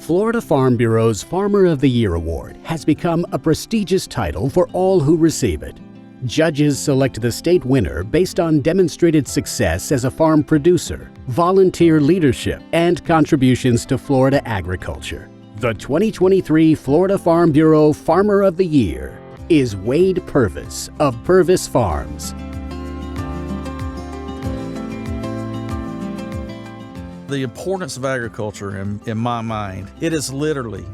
Florida Farm Bureau's Farmer of the Year Award has become a prestigious title for all who receive it. Judges select the state winner based on demonstrated success as a farm producer, volunteer leadership, and contributions to Florida agriculture. The 2023 Florida Farm Bureau Farmer of the Year is Wade Purvis of Purvis Farms. The importance of agriculture, in my mind, it is literally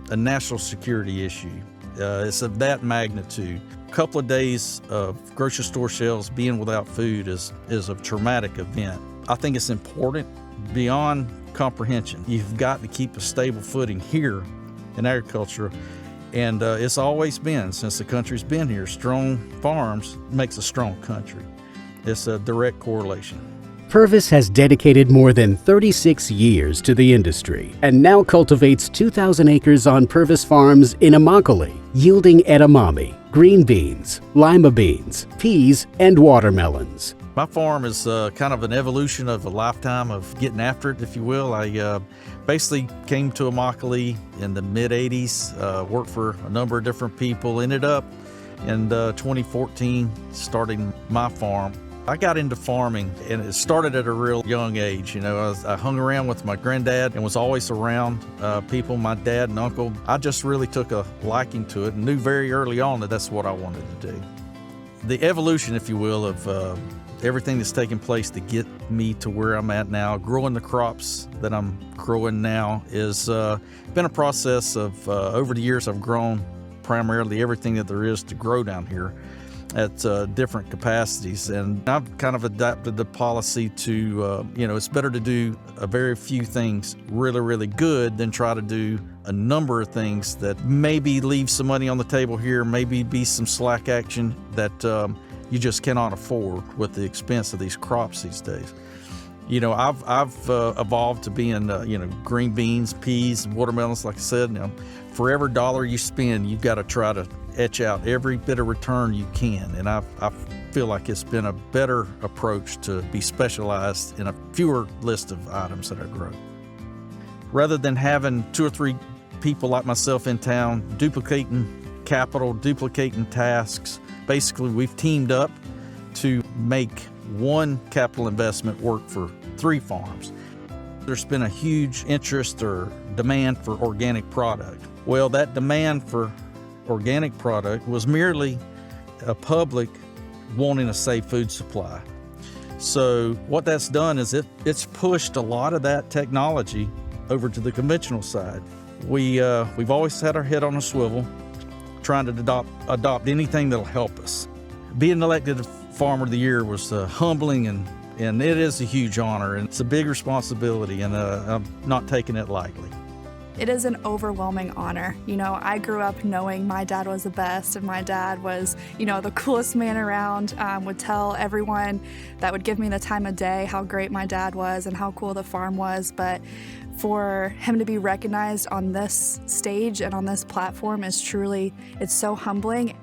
a national security issue. It's of that magnitude. A couple of days of grocery store shelves being without food is a traumatic event. I think it's important beyond comprehension. You've got to keep a stable footing here in agriculture, and it's always been, since the country's been here, strong farms makes a strong country. It's a direct correlation. Purvis has dedicated more than 36 years to the industry and now cultivates 2,000 acres on Purvis Farms in Immokalee, yielding edamame, green beans, lima beans, peas, and watermelons. My farm is kind of an evolution of a lifetime of getting after it, if you will. I basically came to Immokalee in the mid-'80s, worked for a number of different people, ended up in 2014 starting my farm. I got into farming, and it started at a real young age. I hung around with my granddad and was always around people, my dad and uncle. I just really took a liking to it and knew very early on that that's what I wanted to do. The evolution, if you will, of everything that's taken place to get me to where I'm at now, growing the crops that I'm growing now, is been a process of over the years. I've grown primarily everything that there is to grow down here at different capacities, and I've kind of adapted the policy to, it's better to do a very few things really, really good than try to do a number of things that maybe leave some money on the table here, maybe be some slack action that you just cannot afford with the expense of these crops these days. I've evolved to being, green beans, peas, watermelons, like I said. Now, for every dollar you spend, you've got to try to etch out every bit of return you can. And I feel like it's been a better approach to be specialized in a fewer list of items that I grow. Rather than having 2 or 3 people like myself in town duplicating capital, duplicating tasks, basically we've teamed up to make one capital investment work for 3 farms. There's been a huge interest or demand for organic product. Well, that demand for organic product was merely a public wanting a safe food supply. So what that's done is it's pushed a lot of that technology over to the conventional side. We've always had our head on a swivel, trying to adopt anything that'll help us. Being elected Farmer of the Year was humbling, and it is a huge honor, and it's a big responsibility, and I'm not taking it lightly. It is an overwhelming honor. I grew up knowing my dad was the best, and my dad was, the coolest man around, would tell everyone that would give me the time of day how great my dad was and how cool the farm was. But for him to be recognized on this stage and on this platform is truly, it's so humbling.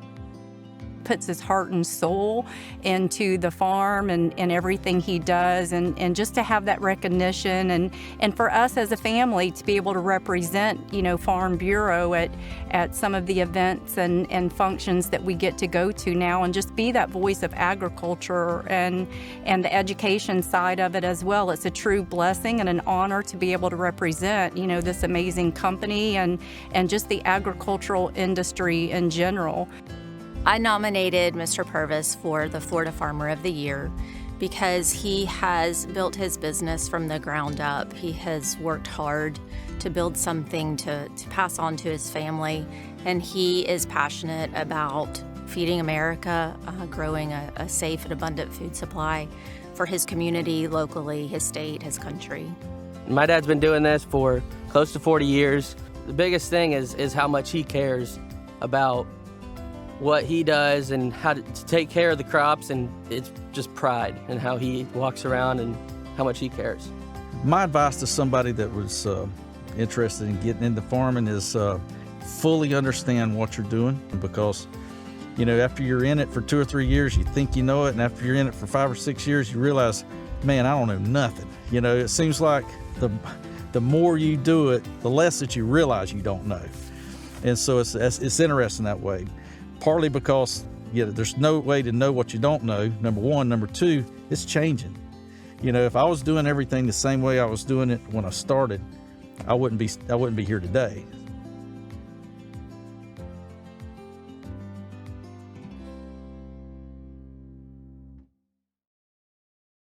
Puts his heart and soul into the farm and everything he does, and just to have that recognition and for us as a family to be able to represent Farm Bureau at some of the events and functions that we get to go to now, and just be that voice of agriculture and the education side of it as well. It's a true blessing and an honor to be able to represent this amazing company and just the agricultural industry in general. I nominated Mr. Purvis for the Florida Farmer of the Year because he has built his business from the ground up. He has worked hard to build something to pass on to his family, and he is passionate about feeding America, growing a safe and abundant food supply for his community, locally, his state, his country. My dad's been doing this for close to 40 years. The biggest thing is how much he cares about what he does and how to take care of the crops, and it's just pride in how he walks around and how much he cares. My advice to somebody that was interested in getting into farming is fully understand what you're doing, because after you're in it for 2 or 3 years, you think you know it, and after you're in it for 5 or 6 years, you realize, man, I don't know nothing. It seems like the the more you do it, the less that you realize you don't know. And so it's interesting that way. Partly because there's no way to know what you don't know, number one. Number two, it's changing. If I was doing everything the same way I was doing it when I started, I wouldn't be here today.